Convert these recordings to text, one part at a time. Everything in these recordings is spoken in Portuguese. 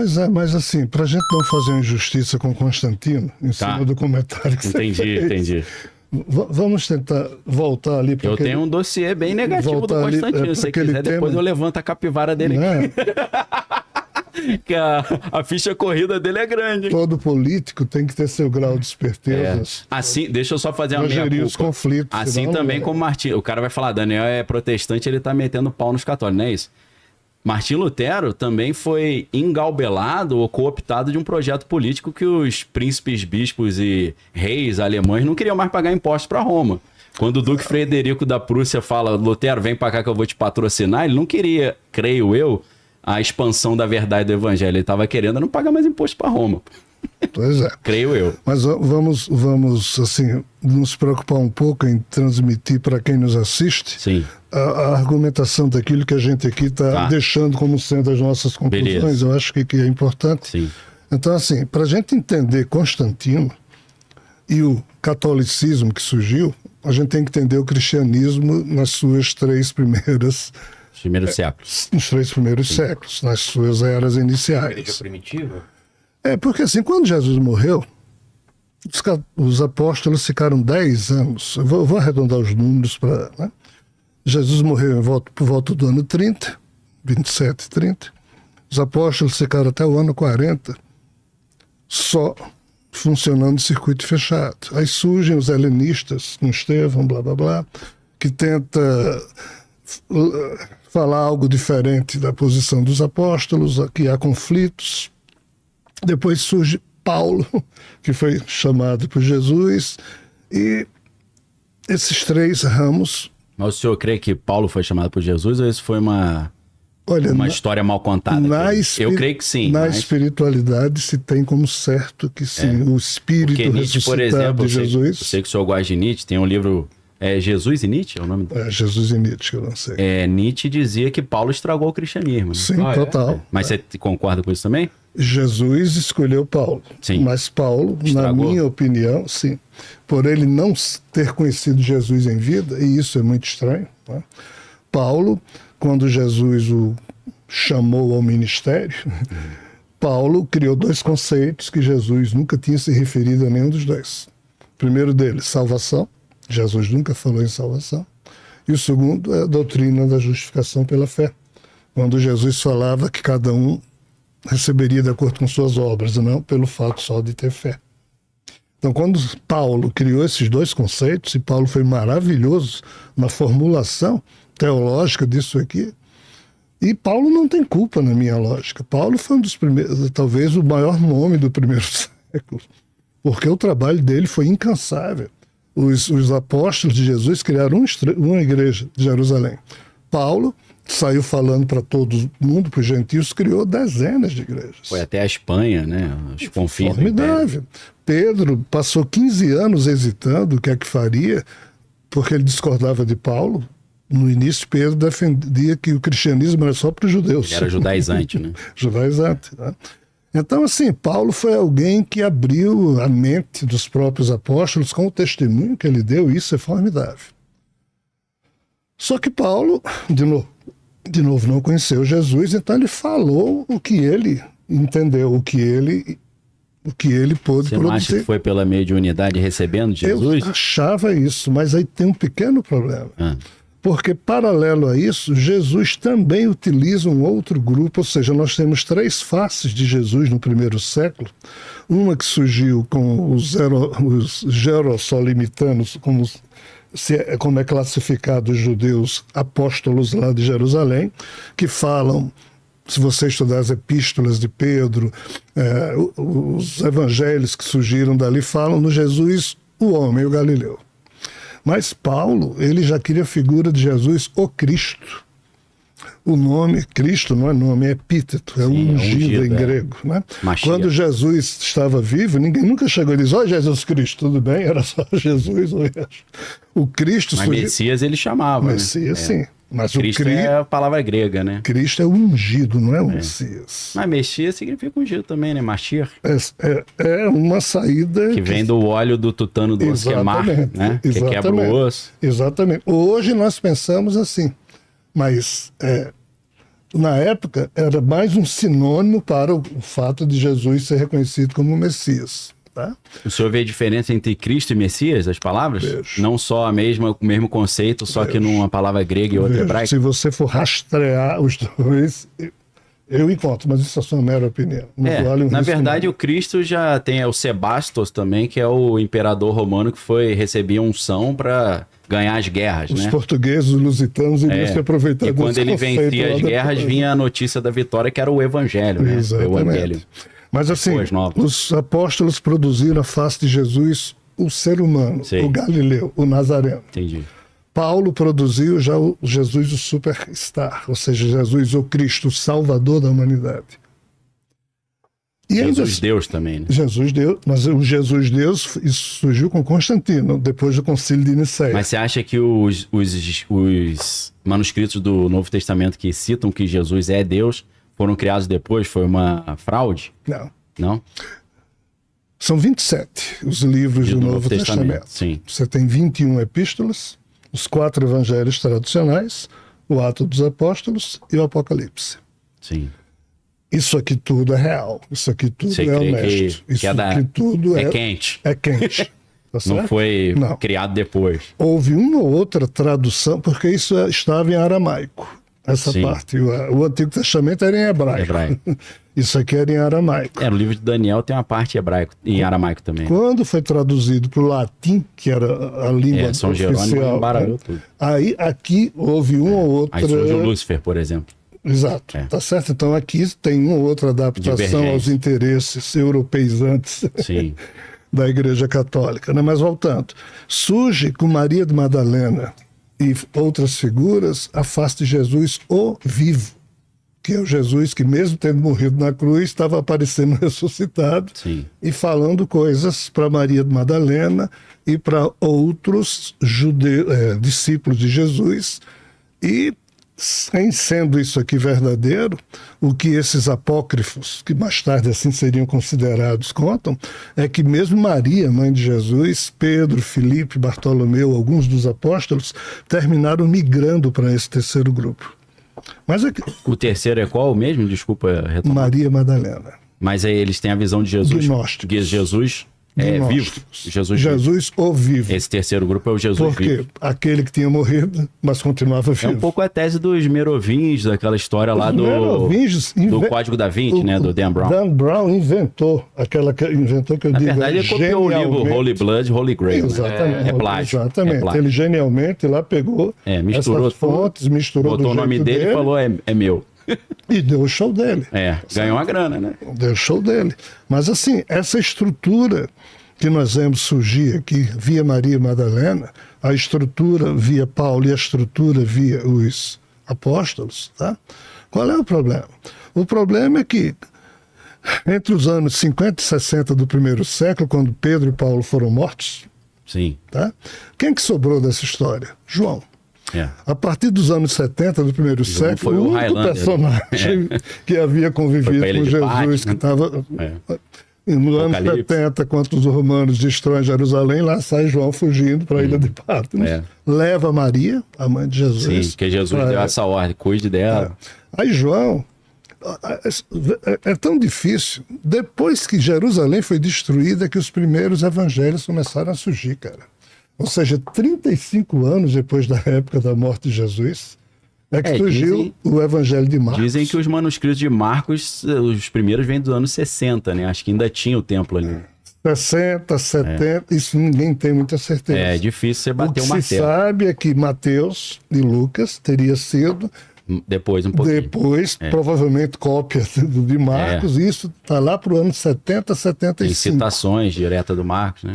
Pois é, mas assim, para a gente não fazer injustiça com Constantino, em cima do comentário que você fez, Entendi. Vamos tentar voltar ali. Eu tenho um dossiê bem negativo do Constantino. Se você quiser, depois eu levanto a capivara dele aqui. Que a ficha corrida dele é grande. Todo político tem que ter seu grau de esperteza. Assim, deixa eu só fazer uma gerir os conflitos. Assim também como Martim. O cara vai falar, Daniel é protestante, ele tá metendo pau nos católicos, não é isso? Martim Lutero também foi engalbelado ou cooptado de um projeto político que os príncipes, bispos e reis alemães não queriam mais pagar impostos para Roma. Quando o Duque Frederico da Prússia fala, Lutero, vem para cá que eu vou te patrocinar, ele não queria, creio eu, a expansão da verdade do evangelho. Ele estava querendo não pagar mais imposto para Roma. Pois é. Creio eu. Mas vamos assim, nos preocupar um pouco em transmitir para quem nos assiste a argumentação daquilo que a gente aqui está deixando como sendo as nossas conclusões. Beleza. Eu acho que é importante. Sim. Então, assim, para a gente entender Constantino e o catolicismo que surgiu, a gente tem que entender o cristianismo nas suas três primeiras... séculos. Nos três primeiros séculos, nas suas eras iniciais. A igreja primitiva? Porque assim, quando Jesus morreu, os apóstolos ficaram 10 anos. Eu vou arredondar os números para... Né? Jesus morreu por volta do ano 30, 27, 30. Os apóstolos ficaram até o ano 40, só funcionando em circuito fechado. Aí surgem os helenistas, com Estevão, blá, blá, blá, que tenta falar algo diferente da posição dos apóstolos, que há conflitos. Depois surge Paulo, que foi chamado por Jesus, e esses três ramos... Mas o senhor crê que Paulo foi chamado por Jesus ou isso foi uma história mal contada? Eu creio que sim. Na espiritualidade se tem como certo que sim, o espírito Porque Nietzsche, por exemplo, de Jesus... Eu sei que o senhor gosta de Nietzsche, tem um livro... Jesus e Nietzsche é o nome dele? Jesus e Nietzsche, que eu não sei. Nietzsche dizia que Paulo estragou o cristianismo. Né? Sim, total. Mas você concorda com isso também? Jesus escolheu Paulo. Sim. Mas Paulo, estragou. Na minha opinião, sim. Por ele não ter conhecido Jesus em vida, e isso é muito estranho, né? Paulo, quando Jesus o chamou ao ministério, Paulo criou dois conceitos que Jesus nunca tinha se referido a nenhum dos dois. O primeiro deles, salvação. Jesus nunca falou em salvação. E o segundo é a doutrina da justificação pela fé. Quando Jesus falava que cada um receberia de acordo com suas obras, não pelo fato só de ter fé. Então, quando Paulo criou esses dois conceitos, e Paulo foi maravilhoso na formulação teológica disso aqui, e Paulo não tem culpa na minha lógica. Paulo foi um dos primeiros, talvez o maior nome do primeiro século, porque o trabalho dele foi incansável. Os apóstolos de Jesus criaram uma igreja de Jerusalém. Paulo saiu falando para todo mundo, para os gentios, criou dezenas de igrejas. Foi até a Espanha, né? Os confins. Formidável. Pedro passou 15 anos hesitando o que é que faria, porque ele discordava de Paulo. No início, Pedro defendia que o cristianismo era só para os judeus. Ele era judaizante, né? Judaizante, né? Então, assim, Paulo foi alguém que abriu a mente dos próprios apóstolos com o testemunho que ele deu, e isso é formidável. Só que Paulo, de novo, não conheceu Jesus, então ele falou o que ele entendeu, o que ele pôde produzir. Você não acha que foi pela mediunidade recebendo Jesus? Eu achava isso, mas aí tem um pequeno problema. Porque, paralelo a isso, Jesus também utiliza um outro grupo, ou seja, nós temos três faces de Jesus no primeiro século. Uma que surgiu com os gerossolimitanos, como é classificado os judeus apóstolos lá de Jerusalém, que falam, se você estudar as epístolas de Pedro, os evangelhos que surgiram dali falam no Jesus, o homem, o Galileu. Mas Paulo, ele já queria a figura de Jesus, o Cristo. O nome Cristo não é nome, é epíteto, é ungido em grego. Né? Quando Jesus estava vivo, ninguém nunca chegou e disse, Jesus Cristo, tudo bem, era só Jesus. O Cristo... Mas Messias ele chamava. Messias, sim. Mas Cristo é a palavra grega, né? Cristo é o ungido, não é o Messias. Mas Messias significa ungido também, né? Machir. É uma saída... Que vem do óleo do tutano do osso, que é mar, né? Que quebra o osso. Exatamente. Hoje nós pensamos assim, mas na época, era mais um sinônimo para o fato de Jesus ser reconhecido como Messias. Tá? O senhor vê a diferença entre Cristo e Messias, as palavras? Vejo. Não só o mesmo conceito, só que numa palavra grega e outra hebraica? Se você for rastrear os dois, eu encontro, mas isso é só uma mera opinião. Na verdade, o Cristo já tem o Sebastos também, que é o imperador romano que recebia unção para ganhar as guerras, os né? portugueses, os lusitanos iriam se aproveitar E quando ele vencia as guerras, vinha a notícia da vitória, que era o evangelho, né? Exatamente. O evangelho. Mas assim, os apóstolos produziram a face de Jesus, o ser humano, o Galileu, o Nazareno. Entendi. Paulo produziu já o Jesus, o superstar, ou seja, Jesus, o Cristo, o Salvador da humanidade. E Jesus Deus também, né? Jesus Deus, mas o Jesus Deus, isso surgiu com Constantino, depois do Concílio de Nicéia. Mas você acha que os manuscritos do Novo Testamento que citam que Jesus é Deus foram criados depois? Foi uma fraude? Não. Não? São 27 os livros do Novo Testamento. Sim. Você tem 21 epístolas, os 4 evangelhos tradicionais, o Ato dos Apóstolos e o Apocalipse. Sim. Isso aqui tudo é real, isso aqui tudo é honesto. Isso aqui tudo é quente. É quente. Tá certo? Não foi criado depois. Houve uma ou outra tradução, porque isso estava em aramaico. Essa parte. O Antigo Testamento era em hebraico. Isso aqui era em aramaico. No livro de Daniel tem uma parte em aramaico também. Quando foi traduzido para o latim, que era a língua São oficial, Jerônimo embaralhou tudo. Aí aqui houve uma ou outra... Aí surgiu Lúcifer, por exemplo. Exato, tá certo? Então aqui tem uma ou outra adaptação aos interesses europeizantes da Igreja Católica. Né? Mas voltando, surge com Maria de Madalena e outras figuras a face de Jesus o vivo, que é o Jesus que, mesmo tendo morrido na cruz, estava aparecendo ressuscitado e falando coisas para Maria de Madalena e para outros discípulos de Jesus. E, sem sendo isso aqui verdadeiro, o que esses apócrifos, que mais tarde assim seriam considerados, contam, é que mesmo Maria, mãe de Jesus, Pedro, Filipe, Bartolomeu, alguns dos apóstolos, terminaram migrando para esse terceiro grupo. Mas o terceiro é qual mesmo? Desculpa retomar. Maria Madalena. Mas aí eles têm a visão de Jesus. Gnósticos. Que Jesus é vivo. Jesus o vivo. Esse terceiro grupo é o Jesus vivo. Porque aquele que tinha morrido, mas continuava vivo. É um pouco a tese dos merovingios, daquela história lá do Código da Vinci, né? Do Dan Brown. Dan Brown inventou que eu digo. Na verdade, ele copiou o livro Holy Blood, Holy Grail. Exatamente. Né? É plágio. Exatamente. É plágio. Ele genialmente lá pegou misturou essas fontes, misturou botou o nome dele e falou, é meu. E deu o show dele. Ganhou uma grana, né? Deu o show dele. Mas assim, essa estrutura que nós vemos surgir aqui via Maria Madalena, a estrutura via Paulo e a estrutura via os apóstolos, tá? Qual é o problema? O problema é que entre os anos 50 e 60 do primeiro século, quando Pedro e Paulo foram mortos, tá? Quem que sobrou dessa história? João. A partir dos anos 70 do primeiro século, o único personagem que havia convivido com Jesus, que estava... No ano 70, quando os romanos destroem Jerusalém, lá sai João fugindo para a ilha de Patmos. Leva Maria, a mãe de Jesus. Sim, que Jesus deu essa ordem, cuide dela. Aí João, é tão difícil. Depois que Jerusalém foi destruída, que os primeiros evangelhos começaram a surgir, cara. Ou seja, 35 anos depois da época da morte de Jesus, que surgiu o Evangelho de Marcos. Dizem que os manuscritos de Marcos, os primeiros vêm dos anos 60, né? Acho que ainda tinha o templo ali. 60, 70, isso ninguém tem muita certeza. É difícil você bater o martelo. O que se sabe é que Mateus e Lucas teria sido... Depois, um pouquinho. Provavelmente cópia de Marcos, e isso está lá para o ano 70, 75. Tem citações diretas do Marcos, né?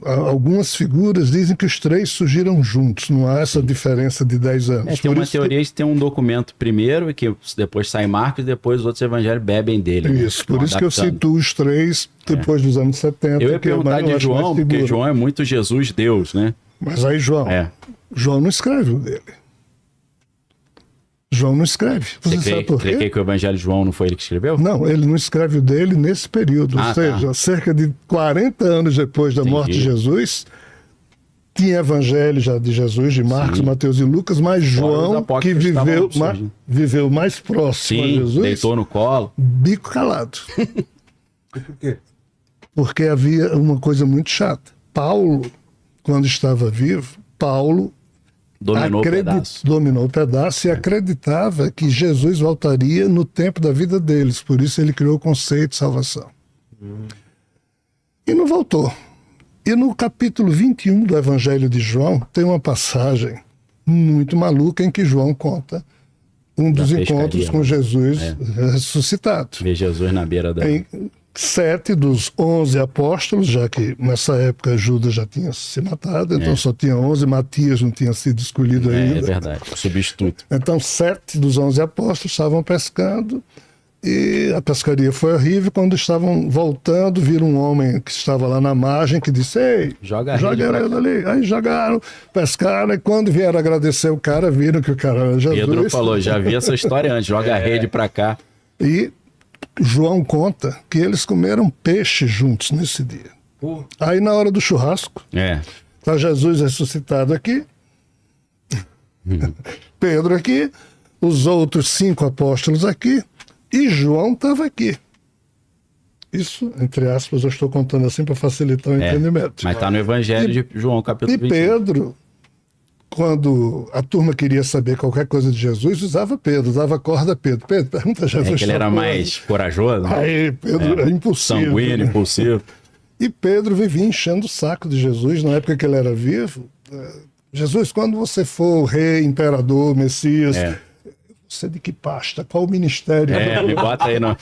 Algumas figuras dizem que os três surgiram juntos, não há essa diferença de 10 anos. Tem uma teoria que tem um documento primeiro, e que depois sai Marcos, e depois os outros evangelhos bebem dele. Isso, por isso que eu cito os três depois dos anos 70. Eu ia perguntar de João, porque João é muito Jesus Deus, né? Mas aí João não escreve o dele. João não escreve. Você sabe por quê? Que o Evangelho de João não foi ele que escreveu? Não, ele não escreve o dele nesse período. Ou seja, cerca de 40 anos depois da morte de Jesus, Tinha evangelho já de Jesus, de Marcos, Sim. Mateus e Lucas, mas João, que apócrifos estavam surgindo. viveu mais próximo a Sim, Jesus, deitou no colo. bico calado. Por quê? Porque havia uma coisa muito chata. Paulo, quando estava vivo, Paulo Dominou o pedaço. dominou o pedaço e acreditava que Jesus voltaria no tempo da vida deles. Por isso ele criou o conceito de salvação. E não voltou. E no capítulo 21 do Evangelho de João, tem uma passagem muito maluca em que João conta um dos pescaria, encontros com né? Jesus ressuscitado. Ver Jesus na beira da... Em 7 dos 11 apóstolos, já que nessa época Judas já tinha se matado, então só tinha 11, Matias não tinha sido escolhido ainda. É verdade, substituto. Então 7 dos 11 apóstolos estavam pescando e a pescaria foi horrível. Quando estavam voltando, viram um homem que estava lá na margem que disse: ei, Joga a rede pra rede cá." ali. Aí jogaram, pescaram, e quando vieram agradecer o cara, viram que o cara era Jesus. Pedro falou, já vi essa história antes, joga a rede pra cá. E João conta que eles comeram peixe juntos nesse dia. Pô, Aí na hora do churrasco, É, está Jesus ressuscitado aqui, Pedro aqui, os outros 5 apóstolos aqui, e João estava aqui. Isso, entre aspas, eu estou contando assim para facilitar o entendimento. mas tá no Evangelho de João, capítulo E 21. Pedro, quando a turma queria saber qualquer coisa de Jesus, usava Pedro, dava corda a Pedro. Pedro, pergunta a Jesus. É que ele era tal coisa. mais corajoso, né? Aí Pedro é impossível. Sanguíneo, impulsivo. E Pedro vivia enchendo o saco de Jesus na época que ele era vivo. Jesus, quando você for rei, imperador, Messias, você de que pasta? Qual o ministério? Me bota aí no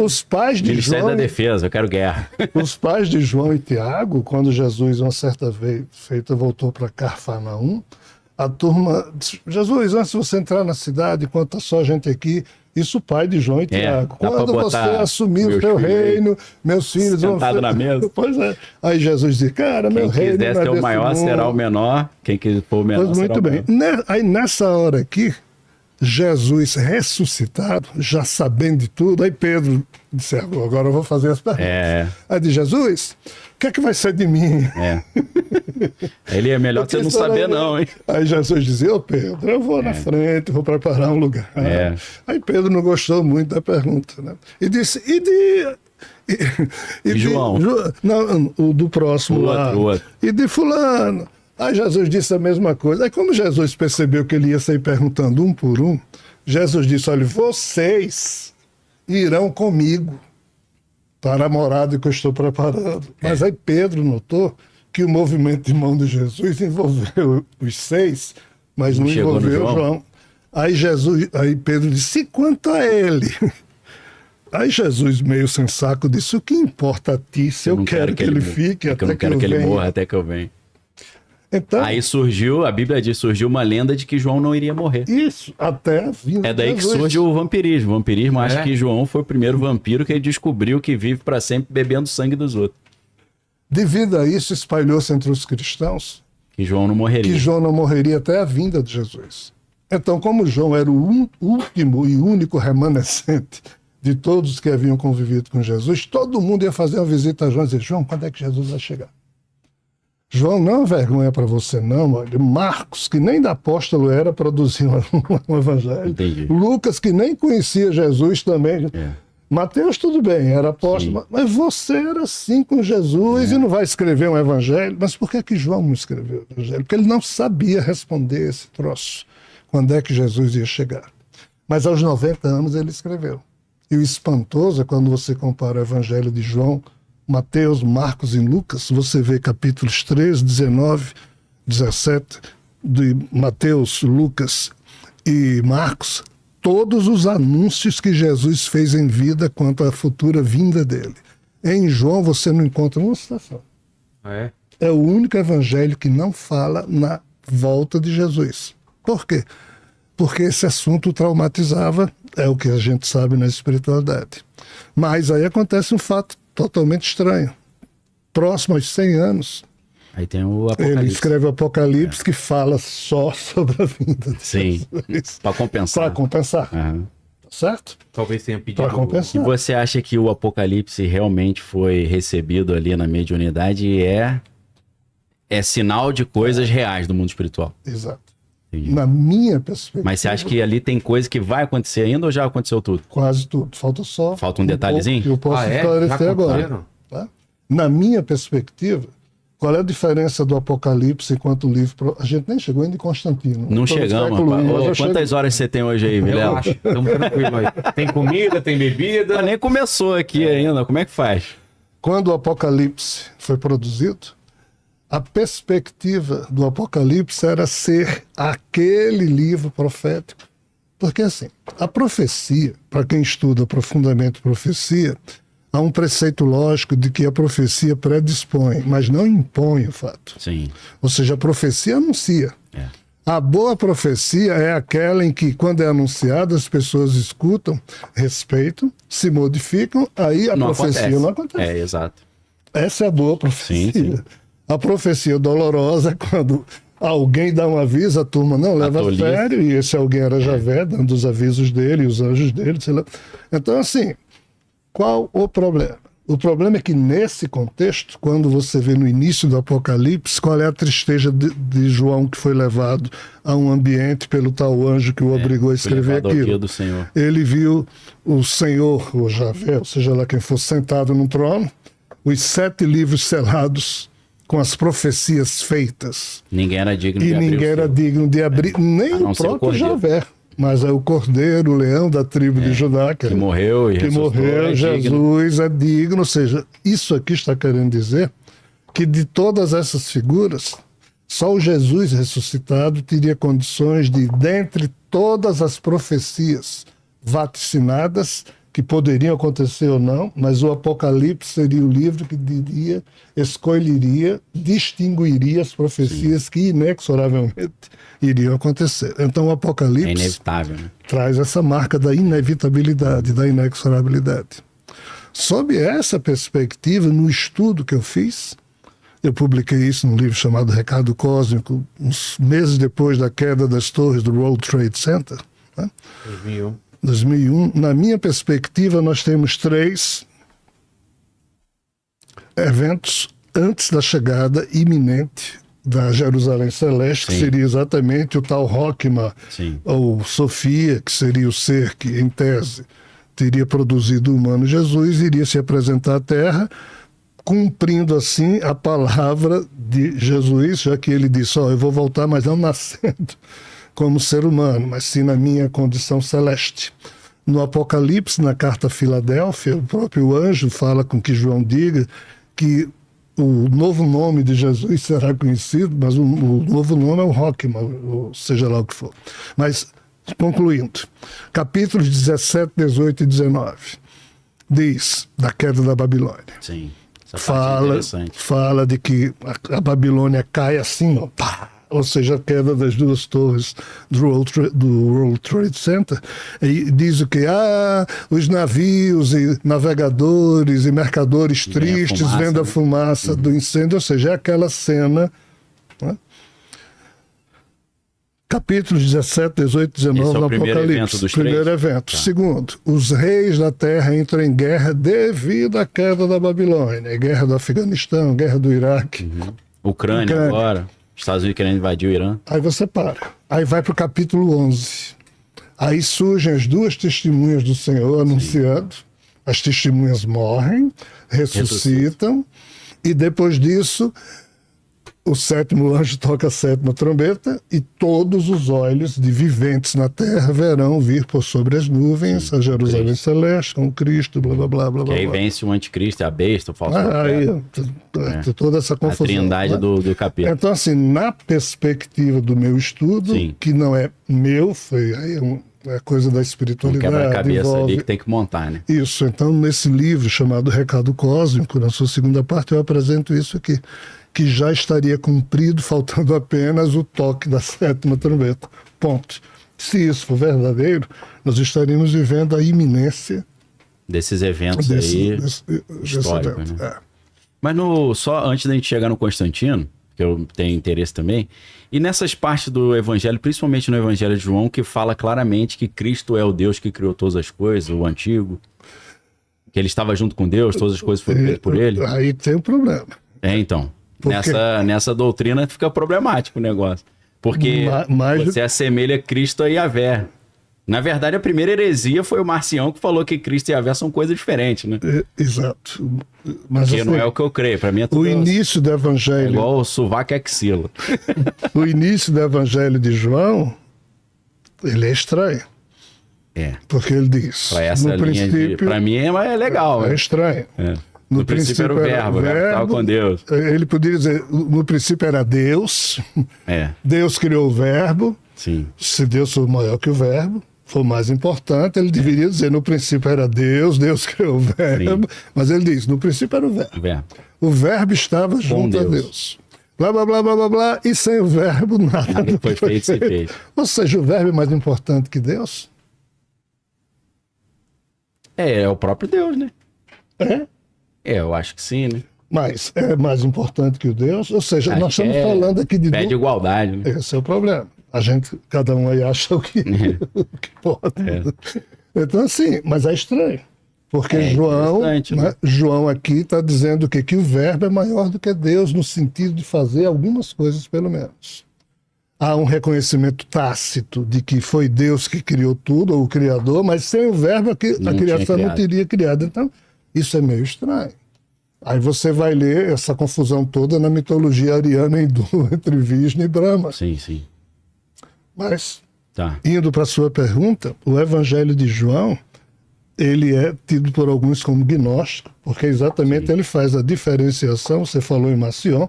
Os pais de Ministério João, da Defesa, eu quero guerra. os pais de João e Tiago, quando Jesus, uma certa vez feita, voltou para Cafarnaum, a turma disse: Jesus, antes de você entrar na cidade, enquanto tá só a gente aqui, isso o pai de João e Tiago. dá pra Quando você botar assumir o meus teu filhos aí, reino, meus filhos vão sentado na mesa. Pois é. Aí Jesus diz: cara, meu Quem reino quiser não é ser o desse maior mundo. será o menor. Quem for o menor Pois será muito o bem. maior. Aí nessa hora aqui, Jesus ressuscitado, já sabendo de tudo, aí Pedro disse: agora eu vou fazer as perguntas. Aí diz: Jesus, o que é que vai ser de mim? Ele é melhor você não saber não, hein? Aí Jesus dizia: ô Pedro, eu vou na frente, vou preparar um lugar. Aí Pedro não gostou muito da pergunta, né? E disse: e João? Não, o do próximo lá. O outro. E de fulano. Aí Jesus disse a mesma coisa. Aí como Jesus percebeu que ele ia sair perguntando um por um, Jesus disse: olha, vocês irão comigo para a morada que eu estou preparando. Mas aí Pedro notou que o movimento de mão de Jesus envolveu os 6, mas não Chegou no envolveu João. João. Aí Pedro disse: e quanto a ele? Aí Jesus, meio sem saco, disse: o que importa a ti se eu não quero que ele fique eu até não quero que ele venha? morra até que eu venha. Então, Aí surgiu, a Bíblia diz, surgiu uma lenda de que João não iria morrer. isso, até a vinda É daí de que Jesus. surge o vampirismo. O vampirismo acha que João foi o primeiro vampiro que ele descobriu que vive para sempre bebendo sangue dos outros. Devido a isso, espalhou-se entre os cristãos Que João não morreria. que João não morreria até a vinda de Jesus. Então, como João era o último e único remanescente de todos que haviam convivido com Jesus, todo mundo ia fazer uma visita a João e dizer: João, quando é que Jesus vai chegar? João, não é uma vergonha para você, não. Olha, Marcos, que nem da apóstolo era, produziu um evangelho. Entendi. Lucas, que nem conhecia Jesus também. Mateus, tudo bem, era apóstolo, mas você era assim com Jesus e não vai escrever um evangelho. Mas por que João não escreveu o evangelho? Porque ele não sabia responder esse troço. Quando é que Jesus ia chegar? Mas aos 90 anos ele escreveu. E o espantoso é quando você compara o evangelho de João, Mateus, Marcos e Lucas, você vê capítulos 13, 19, 17 de Mateus, Lucas e Marcos, todos os anúncios que Jesus fez em vida quanto à futura vinda dele. Em João você não encontra uma citação. É o único evangelho que não fala na volta de Jesus. Por quê? Porque esse assunto traumatizava, é o que a gente sabe na espiritualidade. Mas aí acontece um fato totalmente estranho. Próximo aos 100 anos, Aí tem o Apocalipse. ele escreve o Apocalipse que fala só sobre a vinda de Sim, Jesus. para compensar. Para compensar. Aham. Certo? Talvez tenha pedido. Para E compensar. você acha que o Apocalipse realmente foi recebido ali na mediunidade e é é sinal de coisas reais do mundo espiritual. Exato. Entendi. Na minha perspectiva. Mas você acha que ali tem coisa que vai acontecer ainda ou já aconteceu tudo? Quase tudo. Falta só. Falta um detalhezinho? Que eu posso Já esclarecer agora. aconteceram? Tá? Na minha perspectiva, qual é a diferença do Apocalipse enquanto livro? A gente nem chegou ainda em Constantino. Não Tô no chegamos, século rapaz. I, mas Ô, eu quantas chego. horas você tem hoje aí, Vilela? Relaxa, estamos tranquilos aí. Tem comida, tem bebida. Mas nem começou aqui ainda. Como é que faz? Quando o Apocalipse foi produzido, a perspectiva do Apocalipse era ser aquele livro profético. Porque, assim, a profecia, para quem estuda profundamente profecia, há um preceito lógico de que a profecia predispõe, mas não impõe o fato. Sim. Ou seja, a profecia anuncia. É. A boa profecia é aquela em que, quando é anunciada, as pessoas escutam, respeitam, se modificam, aí a profecia não acontece. É, exato. Essa é a boa profecia. Sim, sim. A profecia dolorosa é quando alguém dá um aviso, a turma não leva a Atualiza. sério, e esse alguém era Javé, dando os avisos dele, os anjos dele, sei lá. Então, assim, qual o problema? O problema é que, nesse contexto, quando você vê no início do Apocalipse, qual é a tristeza de João, que foi levado a um ambiente pelo tal anjo que o obrigou a Foi escrever levado ao dia aquilo? do Senhor. Ele viu o Senhor, o Javé, ou seja lá quem for, sentado no trono, os 7 livros selados com as profecias feitas. Ninguém era digno E de abrir ninguém o era selo. digno de abrir, nem A não o ser o próprio Cordeiro. Javé. Mas é o Cordeiro, o leão da tribo de Judá, Que morreu e que ressuscitou, morreu, é digno. Jesus é digno. Ou seja, isso aqui está querendo dizer que de todas essas figuras, só o Jesus ressuscitado teria condições de, dentre todas as profecias vaticinadas, que poderiam acontecer ou não, mas o Apocalipse seria o livro que diria, escolheria, distinguiria as profecias que inexoravelmente iriam acontecer. Então o É Apocalipse inevitável, né? traz essa marca da inevitabilidade, da inexorabilidade. Sob essa perspectiva, no estudo que eu fiz, eu publiquei isso num livro chamado Recado Cósmico, uns meses depois da queda das torres do World Trade Center, né? 2001. 2001. Na minha perspectiva, nós temos 3 eventos antes da chegada iminente da Jerusalém Celeste, que Sim. seria exatamente o tal Rockma, Sim. ou Sofia, que seria o ser que, em tese, teria produzido o humano Jesus, iria se apresentar à Terra, cumprindo assim a palavra de Jesus, já que ele disse, eu vou voltar, mas não nascendo como ser humano, mas sim na minha condição celeste. No Apocalipse, na carta a Filadélfia, o próprio anjo fala com que João diga que o novo nome de Jesus será conhecido, mas o novo nome é o Rockma, ou seja lá o que for. Mas, concluindo, capítulos 17, 18 e 19, diz da queda da Babilônia. Sim. Essa parte é interessante. Fala de que a Babilônia cai assim, ó, pá, ou seja, a queda das 2 torres do World Trade Center, e diz o que? Os navios e navegadores e mercadores E vem a tristes fumaça, vendo a né? fumaça do incêndio, ou seja, é aquela cena, né? Capítulos 17, 18 e 19 Esse é o do primeiro evento Apocalipse. dos Primeiro 3? evento. Tá. Segundo, os reis da terra entram em guerra devido à queda da Babilônia. Guerra do Afeganistão, guerra do Iraque. Ucrânia agora. Estados Unidos querendo invadir o Irã. Aí você para. Aí vai para o capítulo 11. Aí surgem as 2 testemunhas do Senhor anunciando. As testemunhas morrem, ressuscitam, e depois disso o 7º anjo toca a 7ª trombeta e todos os olhos de viventes na terra verão vir por sobre as nuvens a Jerusalém Celeste com Cristo, blá blá blá blá Que aí blá. vence o anticristo, a besta, o falso Aí profeta. toda essa A confusão. trindade né? do capítulo. Então, assim, na perspectiva do meu estudo, Sim. que não é meu, foi aí é coisa da Um espiritualidade. quebra-cabeça envolve ali que tem que montar, né? isso. Então, nesse livro chamado Recado Cósmico, na sua segunda parte, eu apresento isso aqui, que já estaria cumprido, faltando apenas o toque da 7ª trombeta. Ponto. Se isso for verdadeiro, nós estaríamos vivendo a iminência Desses eventos desse históricos, evento. né? É. Mas só antes da gente chegar no Constantino, que eu tenho interesse também, e nessas partes do Evangelho, principalmente no Evangelho de João, que fala claramente que Cristo é o Deus que criou todas as coisas, o antigo, que ele estava junto com Deus, todas as coisas foram feitas por ele. Aí tem um problema. Então, Porque nessa doutrina fica problemático o negócio. Porque Mas- você assemelha Cristo a Yahvé. Na verdade, a primeira heresia foi o Marcião que falou que Cristo e Yahvé são coisas diferentes, né? Exato. Mas Que não assim, é o que eu creio. Pra mim é tudo o início do é evangelho, igual o sovaco e axila. o início do evangelho de João, ele é estranho, É. porque ele diz, Pra essa no linha de... princípio, Pra mim é legal. é né? estranho. É. No princípio era o verbo estava com Deus. Ele poderia dizer, no princípio era Deus, É, Deus criou o verbo, sim. se Deus for maior que o verbo, for mais importante, ele deveria dizer, no princípio era Deus, Deus criou o verbo, mas ele diz, no princípio era o verbo. Verbo. O verbo estava junto a Deus. Deus. Blá, blá, blá, blá, blá, blá, e sem o verbo nada Foi feito, se fez. Ou seja, o verbo é mais importante que Deus? É o próprio Deus, né? É? Eu acho que sim, né? Mas é mais importante que o Deus? Ou seja, Acho nós estamos que é falando aqui de pé de igualdade, né? Esse é o problema. A gente, cada um aí acha o que, o que pode. Então, assim, mas é estranho. Porque É João, interessante, né? João aqui está dizendo que o verbo é maior do que Deus, no sentido de fazer algumas coisas, pelo menos. Há um reconhecimento tácito de que foi Deus que criou tudo, ou o Criador, mas sem o verbo a Não criação tinha não teria criado. Então, isso é meio estranho. Aí você vai ler essa confusão toda na mitologia ariana hindu entre Vishnu e Brahma. Sim, sim. Mas, Tá. indo para a sua pergunta, o Evangelho de João, ele é tido por alguns como gnóstico, porque exatamente ele faz a diferenciação, você falou em Marcion.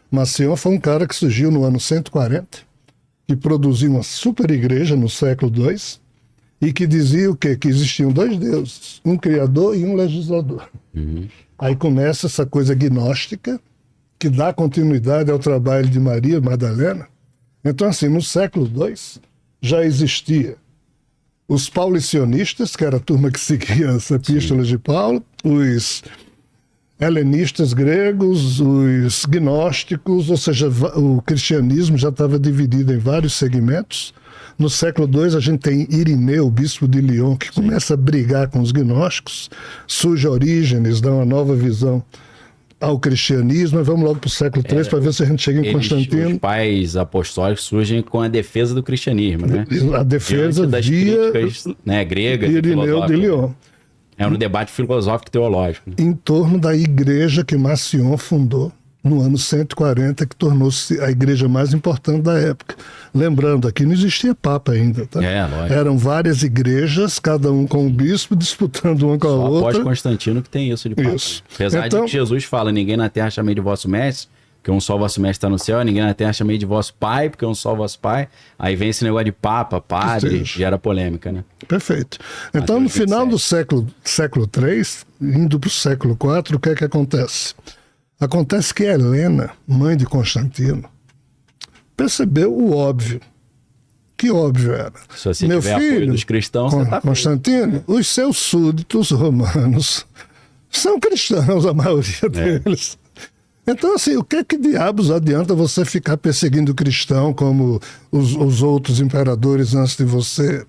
Marcion foi um cara que surgiu no ano 140, que produziu uma super igreja no século II, e que dizia o quê? Que existiam dois deuses, um criador e um legislador. Aí começa essa coisa gnóstica, que dá continuidade ao trabalho de Maria Madalena. Então, assim, no século II já existia os paulicionistas, que era a turma que seguia as epístolas de Paulo, os helenistas gregos, os gnósticos, ou seja, o cristianismo já estava dividido em vários segmentos. No século II a gente tem Irineu, o bispo de Lyon, que começa a brigar com os gnósticos, surge Orígenes, dá uma nova visão ao cristianismo. E vamos logo para o século III para ver se a gente chega em Constantino. Os pais apostólicos surgem com a defesa do cristianismo, né? A defesa Diante das via críticas, né, gregas e Irineu de filosóficas. Lyon, É um debate filosófico e teológico. em torno da igreja que Marcion fundou no ano 140, que tornou-se a igreja mais importante da época. Lembrando, aqui não existia papa ainda, tá? É, lógico. Eram várias igrejas, cada um com um bispo, disputando uma com a Só após outra. Constantino que tem isso de papa. Isso. Apesar Então- de que Jesus fala, ninguém na terra chamei de vosso mestre, porque um só vosso mestre está no céu, ninguém na terra chamei de vosso pai, porque um só vosso pai. Aí vem esse negócio de papa, padre, Sim. gera polêmica, né? Perfeito. Então, no Mateus final 27. do século III, indo para o século IV, o que é que acontece? Acontece que Helena, mãe de Constantino, percebeu o óbvio. Que óbvio era? Se você tiver apoio dos cristãos, você tá feito. Constantino, os seus súditos romanos são cristãos, a maioria deles. Então, assim, o que diabos adianta você ficar perseguindo cristão como os outros imperadores antes de você?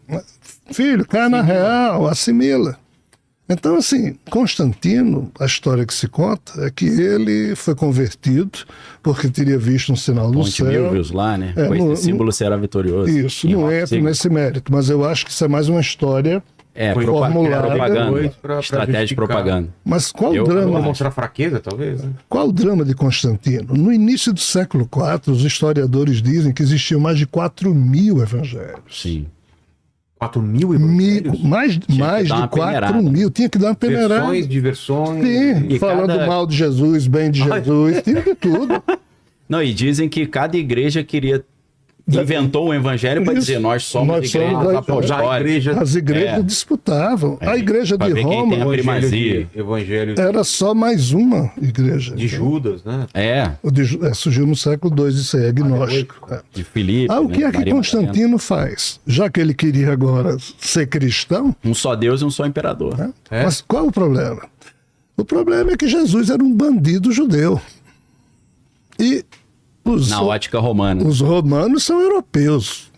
Filho, cai na real, assimila. Então, assim, Constantino, a história que se conta é que ele foi convertido porque teria visto um sinal no Ponte céu. Milvius lá, né? É, Com no- esse símbolo será vitorioso. Isso, Em não Rock entro Sigma. nesse mérito, mas eu acho que isso é mais uma história. Foi formulada propaganda. depois pra Estratégia de justificar. propaganda. Mas qual Eu- o Pra drama? mostrar fraqueza, talvez. Né? Qual o drama de Constantino? No início do século IV, os historiadores dizem que existiam mais de 4.000 evangelhos. Sim. 4.000 evangelhos? Mais que de dar uma 4.000. Tinha que dar uma peneirada. Versões, diversões. Sim, E falando cada- mal de Jesus, bem de Jesus, tinha de tudo. Não, e dizem que cada igreja inventou um evangelho para Isso. dizer nós somos Nós somos igrejas a- Já a apostólicas. igreja As igrejas É. disputavam. A igreja Pra de ver quem Roma tem a primazia. Evangelho era só mais uma igreja. de Judas, né? É, O surgiu no século II, isso aí é gnóstico. É. de Filipe. O que né? é que Maria Constantino faz? Já que ele queria agora ser cristão, Madalena. Um só Deus e um só imperador. né? É. Mas qual o problema? O problema é que Jesus era um bandido judeu. E Na ótica romana. os romanos são europeus.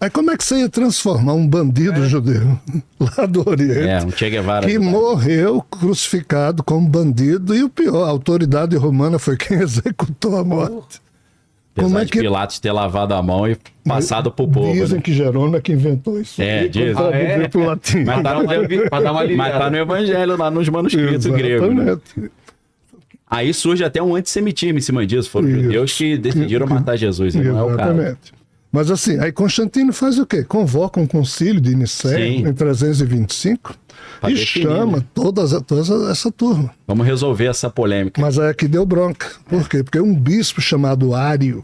Aí como é que você ia transformar um bandido judeu lá do Oriente, Um Che Guevara. que morreu crucificado como bandido, e o pior, a autoridade romana foi quem executou a morte. Como é que Pilatos ter lavado a mão e passado pro povo. dizem Né? que Jerônimo é quem inventou isso? Dizem. Pro latim. Mas tá, Pra dar uma mas aliviada. tá no Evangelho, lá nos manuscritos gregos. Né? Exatamente. Aí surge até um antissemitismo em cima disso. Foram os Isso. judeus que decidiram matar Jesus, e não é o caso. Exatamente. Mas assim, aí Constantino faz o quê? Convoca um concílio de Nicéia Sim. em 325 Pra e definir, chama né? toda essa turma. Vamos resolver essa polêmica. Mas aí aqui deu bronca. Por quê? Porque um bispo chamado Ário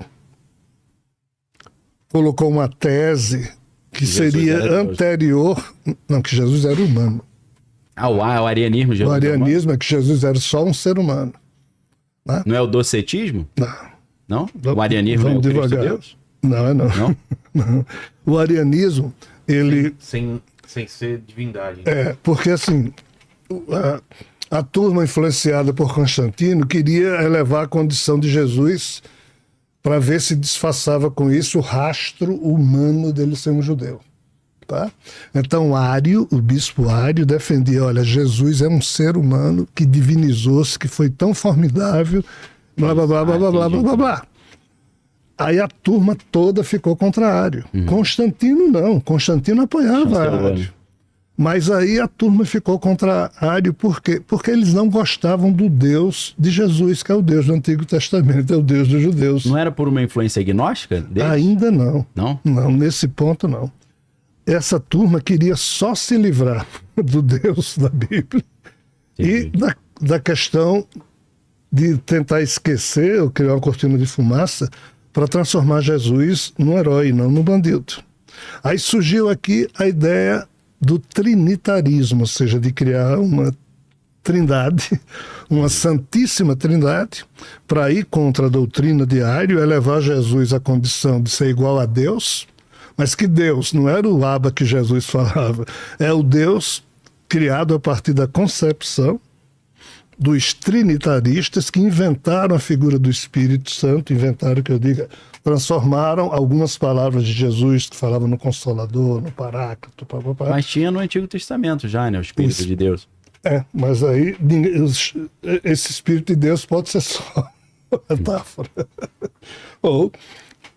colocou uma tese que Jesus seria era Deus. anterior... Não, que Jesus era humano. O arianismo, O Jesus. arianismo é que Jesus era só um ser humano. Não é o docetismo? Não. Não? O arianismo é o Vamos Cristo devagar. Deus? Não, é não. Não? Não. O arianismo, ele... Sem ser divindade. Porque assim, a turma influenciada por Constantino queria elevar a condição de Jesus para ver se disfarçava com isso o rastro humano dele ser um judeu. Tá? Então Ário, o bispo Ário, defendia, olha, Jesus é um ser humano que divinizou-se, que foi tão formidável, blá, blá, blá, blá, blá, blá, blá, blá, blá. Aí a turma toda ficou contra Ário. Constantino não, Constantino apoiava Ário. Mas aí a turma ficou contra Ário, por quê? Porque eles não gostavam do Deus de Jesus, que é o Deus do Antigo Testamento, é o Deus dos judeus. Não era por uma influência gnóstica deles? Ainda não. Não? Não, nesse ponto não. Essa turma queria só se livrar do Deus da Bíblia e da questão de tentar esquecer ou criar uma cortina de fumaça para transformar Jesus num herói, não num bandido. Aí surgiu aqui a ideia do trinitarismo, ou seja, de criar uma trindade, uma santíssima trindade, para ir contra a doutrina de Ário, elevar Jesus à condição de ser igual a Deus, mas que Deus não era o Abba que Jesus falava, é o Deus criado a partir da concepção dos trinitaristas que inventaram a figura do Espírito Santo, inventaram, que eu diga, transformaram algumas palavras de Jesus que falavam no Consolador, no Paráclito, Mas tinha no Antigo Testamento já, né? O Espírito de Deus. Mas aí esse Espírito de Deus pode ser só metáfora. Ou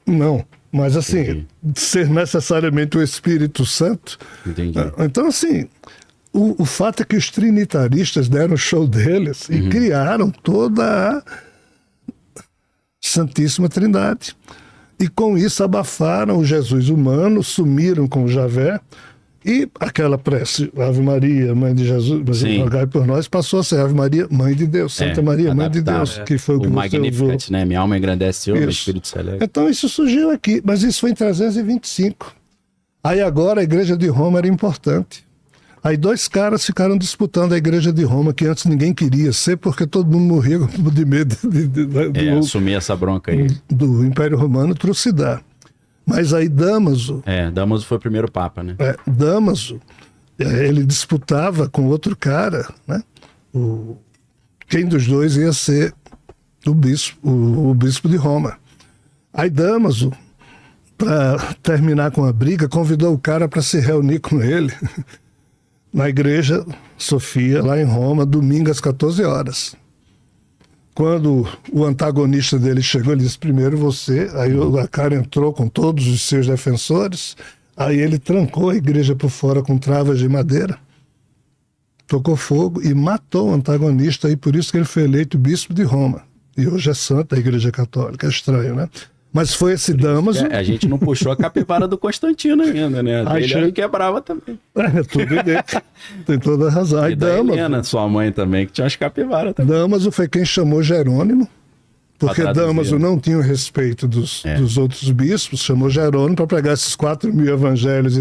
não. Mas assim, ser necessariamente o Espírito Santo. Entendi. Então assim, o fato é que os trinitaristas deram o show deles e criaram toda a Santíssima Trindade. E com isso abafaram o Jesus humano, sumiram com o Javé, e aquela prece, Ave Maria, Mãe de Jesus, rogai por nós, passou a ser Ave Maria, Mãe de Deus, Santa Maria, Mãe de Deus, que foi o que o você Magnificat, usou. né? Minha alma engrandece o meu Isso. espírito celeste. Então isso surgiu aqui, mas isso foi em 325. Aí agora a igreja de Roma era importante. Aí dois caras ficaram disputando a igreja de Roma, que antes ninguém queria ser, porque todo mundo morria de medo Assumir essa bronca aí. do Império Romano trucidar. Mas aí Damaso, Damaso foi o primeiro papa, né? Damaso, ele disputava com outro cara, né? Quem dos dois ia ser o bispo de Roma. Aí Damaso, para terminar com a briga, convidou o cara para se reunir com ele na igreja Sofia, lá em Roma, domingo às 14 horas. Quando o antagonista dele chegou, ele disse, primeiro você, aí o cara entrou com todos os seus defensores, aí ele trancou a igreja por fora com travas de madeira, tocou fogo e matou o antagonista, e por isso que ele foi eleito bispo de Roma. E hoje é santo da igreja católica, é estranho, né? Mas foi esse Damaso... A gente não puxou a capivara do Constantino ainda, né? Ele quebrava também. Tudo bem. Tem toda a razão. Aí E da Helena, sua mãe também, que tinha as capivaras também. Damaso foi quem chamou Jerônimo, porque Pra traduzir, Damaso né? não tinha o respeito dos outros bispos, chamou Jerônimo para pegar esses 4.000 evangelhos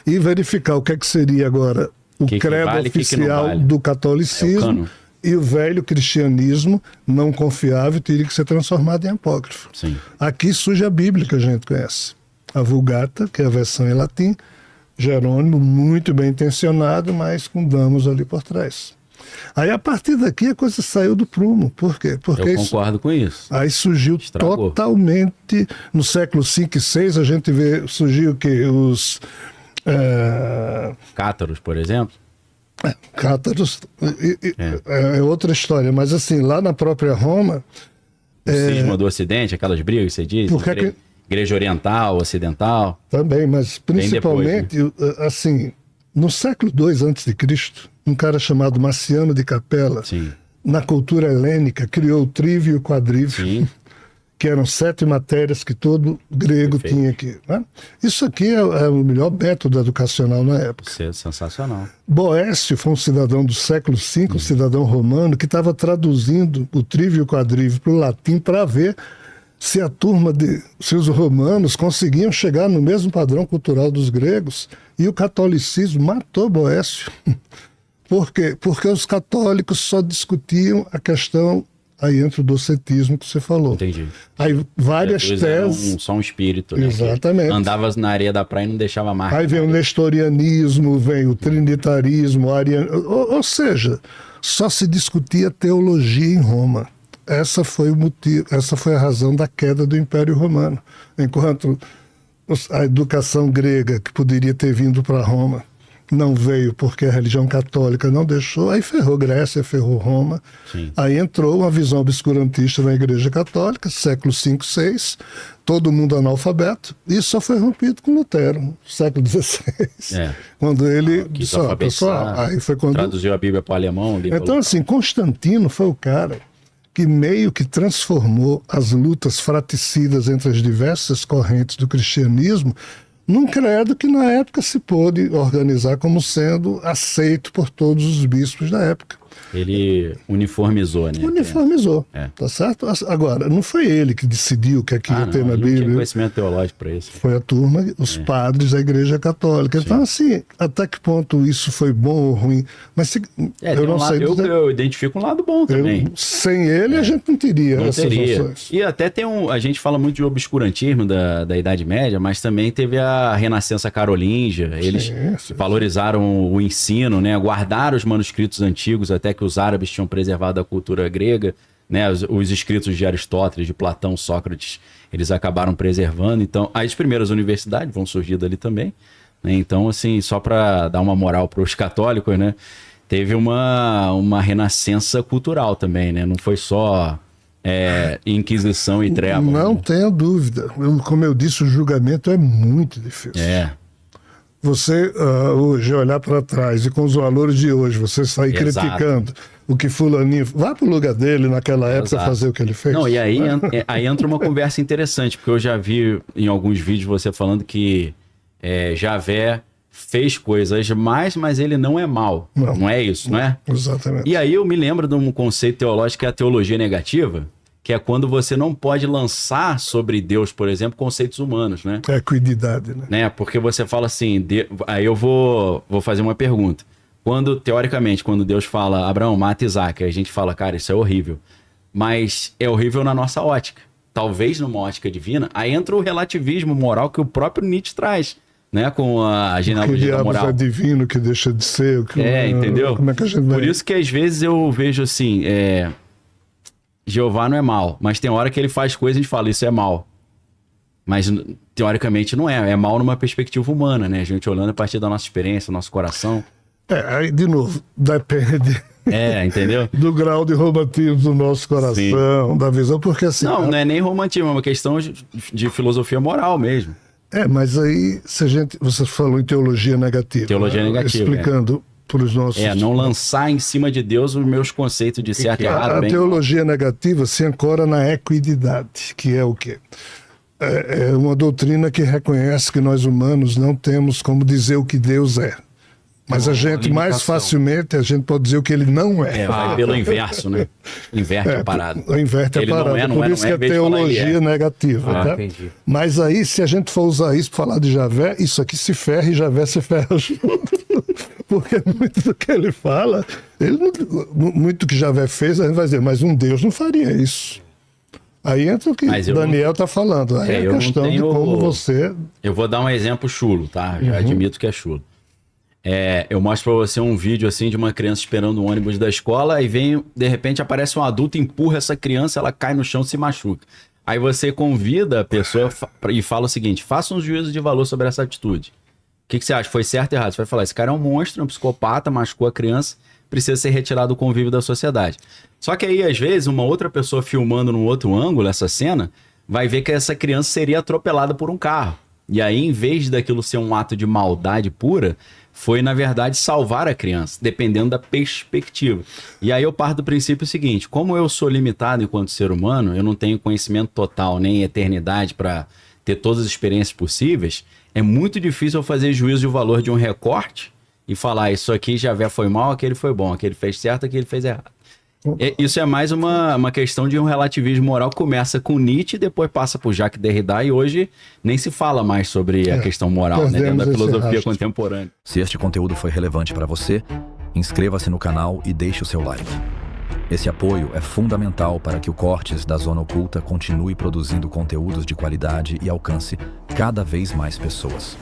e verificar o que é que seria agora o Que credo vale, que não oficial vale. do É o catolicismo, cânon. e o velho cristianismo não confiável teria que ser transformado em apócrifo. Sim. Aqui surge a Bíblia que a gente conhece. A Vulgata, que é a versão em latim, Jerônimo, muito bem intencionado, mas com Damaso ali por trás. Aí, a partir daqui, a coisa saiu do prumo. Por quê? Porque Eu concordo com isso. aí surgiu Estragou. totalmente, no século V e VI, a gente vê, surgiu o quê? Os Cátaros, por exemplo. cátaros, é outra história, mas assim, lá na própria Roma, O cisma do Ocidente, aquelas brigas que você diz. Porque Igreja Oriental, Ocidental. também, mas principalmente, depois, assim, no século II a.C., um cara chamado Marciano de Capela, Sim. na cultura helênica, criou o trívio e o quadrívio, Sim. que eram 7 matérias que todo grego Perfeito. tinha que... Né? Isso aqui é o melhor método educacional na época. Isso é sensacional. Boécio foi um cidadão do século V, um cidadão romano, que estava traduzindo o trívio e o quadrívio para o latim para ver se se os romanos conseguiam chegar no mesmo padrão cultural dos gregos. E o catolicismo matou Boécio. Por quê? Porque os católicos só discutiam a questão, aí entra o docetismo que você falou. Entendi. Aí várias Jesus era teses. só um espírito, né? Exatamente. Que andava na areia da praia e não deixava marca. Aí vem o nestorianismo, vem o trinitarismo, o arianismo, ou seja, só se discutia teologia em Roma. Essa foi o motivo, essa foi a razão da queda do Império Romano. Enquanto a educação grega, que poderia ter vindo para Roma, não veio porque a religião católica não deixou, aí ferrou Grécia, ferrou Roma. Sim. Aí entrou uma visão obscurantista na Igreja Católica, século V, VI, todo mundo analfabeto, e isso só foi rompido com Lutero, século XVI. Quando ele Quis disse, ó, pessoal, aí foi quando... traduziu a Bíblia para o alemão. Então, assim, Constantino foi o cara que meio que transformou as lutas fraticidas entre as diversas correntes do cristianismo num credo que na época se pôde organizar como sendo aceito por todos os bispos da época. Ele uniformizou, né? Uniformizou, tá certo? Agora, não foi ele que decidiu o que aqui ia ter na Não Bíblia. tinha conhecimento teológico para isso. Foi a turma, os padres da Igreja Católica. Então, assim, até que ponto isso foi bom ou ruim? Mas eu não sei dizer. Eu identifico um lado bom também. Sem ele, a gente não teria Não essas teria. noções. E até tem a gente fala muito de obscurantismo da Idade Média, mas também teve a Renascença Carolíngia. Eles valorizaram o ensino, né? Guardaram os manuscritos antigos até que os árabes tinham preservado a cultura grega, né? Os escritos de Aristóteles, de Platão, Sócrates, eles acabaram preservando. Então, as primeiras universidades vão surgir dali também, né? Então, assim, só para dar uma moral para os católicos, né? Teve uma renascença cultural também, né? Não foi só Inquisição e trevas. Não né? tenha dúvida. Como eu disse, o julgamento é muito difícil. Você hoje olhar para trás e com os valores de hoje, você sair criticando o que fulaninho... Vá para o lugar dele naquela época fazer o que ele fez. Não, e aí, aí entra uma conversa interessante, porque eu já vi em alguns vídeos você falando que Javé fez coisas mais, mas ele não é mal. Não é isso, não é? Exatamente. E aí eu me lembro de um conceito teológico que é a teologia negativa, que é quando você não pode lançar sobre Deus, por exemplo, conceitos humanos, né? Equidade, né? Porque você fala assim, aí eu vou fazer uma pergunta. Teoricamente, quando Deus fala, Abraão, mata Isaac, a gente fala, cara, isso é horrível. Mas é horrível na nossa ótica. Talvez numa ótica divina, aí entra o relativismo moral que o próprio Nietzsche traz, né? Com a genealogia da moral. Que é divino, que deixa de ser. Entendeu? Como é que a gente vai... Por isso que às vezes eu vejo assim, Jeová não é mal, mas tem hora que ele faz coisa e a gente fala, isso é mal. Mas teoricamente não é. É mal numa perspectiva humana, né? A gente olhando a partir da nossa experiência, do nosso coração. Aí, de novo, depende... entendeu? Do grau de romantismo do nosso coração, da visão, porque assim... Não é nem romantismo, é uma questão de filosofia moral mesmo. Mas aí, você falou em teologia negativa. Teologia negativa, explicando para os nossos... não lançar em cima de Deus os meus conceitos de certo e errado. A teologia negativa se ancora na equidade, que é o quê? É uma doutrina que reconhece que nós humanos não temos como dizer o que Deus é. Mas mais facilmente, a gente pode dizer o que ele não é. Vai pelo inverso, né? Inverte a parada. Inverte a parada. Por isso que é teologia negativa. Tá? Mas aí, se a gente for usar isso para falar de Javé, isso aqui se ferra e Javé se ferra junto. Porque muito do que ele fala, muito do que Javé fez, a gente vai dizer, mas um Deus não faria isso. Aí entra o que Daniel está falando. Aí é a questão de como você... Eu vou dar um exemplo chulo, tá? Já admito que é chulo. Eu mostro pra você um vídeo assim de uma criança esperando o ônibus da escola, aí vem, de repente aparece um adulto, empurra essa criança, ela cai no chão e se machuca. Aí você convida a pessoa e fala o seguinte: faça um juízo de valor sobre essa atitude. O que você acha? Foi certo ou errado? Você vai falar: esse cara é um monstro, é um psicopata, machucou a criança, precisa ser retirado do convívio da sociedade. Só que aí, às vezes, uma outra pessoa filmando num outro ângulo essa cena vai ver que essa criança seria atropelada por um carro. E aí, em vez daquilo ser um ato de maldade pura, foi, na verdade, salvar a criança, dependendo da perspectiva. E aí eu parto do princípio seguinte: como eu sou limitado enquanto ser humano, eu não tenho conhecimento total, nem eternidade para ter todas as experiências possíveis, é muito difícil eu fazer juízo de valor de um recorte e falar: isso aqui já foi mal, aquele foi bom, aquele fez certo, aquele fez errado. Isso é mais uma questão de um relativismo moral que começa com Nietzsche e depois passa por Jacques Derrida, e hoje nem se fala mais sobre a questão moral, né, dentro da filosofia contemporânea. Se este conteúdo foi relevante para você, inscreva-se no canal e deixe o seu like. Esse apoio é fundamental para que o Cortes da Zona Oculta continue produzindo conteúdos de qualidade e alcance cada vez mais pessoas.